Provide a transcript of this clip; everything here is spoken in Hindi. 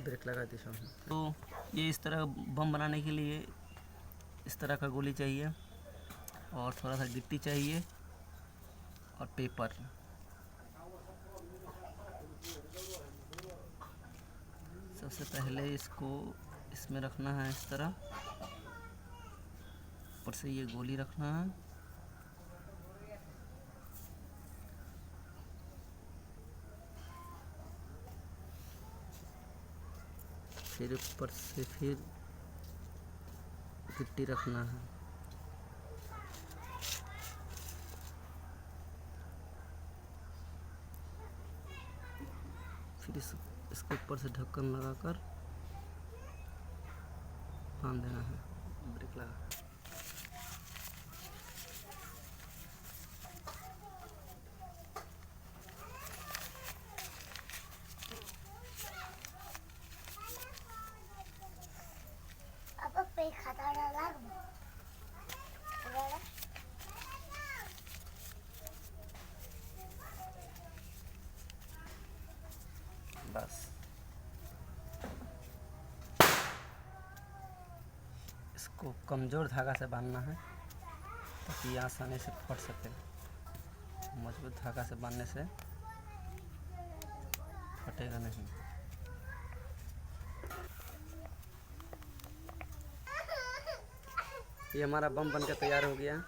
ब्रेक लगा दी सब। तो ये इस तरह बम बनाने के लिए इस तरह का गोली चाहिए और थोड़ा सा गिट्टी चाहिए और पेपर। सबसे पहले इसको इसमें रखना है इस तरह, ऊपर से ये गोली रखना है, फिर ऊपर से फिर गिट्टी रखना है, फिर इसके ऊपर से ढक्कन लगाकर बांध देना है। ब्रेक लगा। बस इसको कमज़ोर धागा से बांधना है ताकि आसानी से फट सके। मजबूत धागा से बांधने से फटेगा नहीं। ये हमारा बम बनकर तैयार हो गया।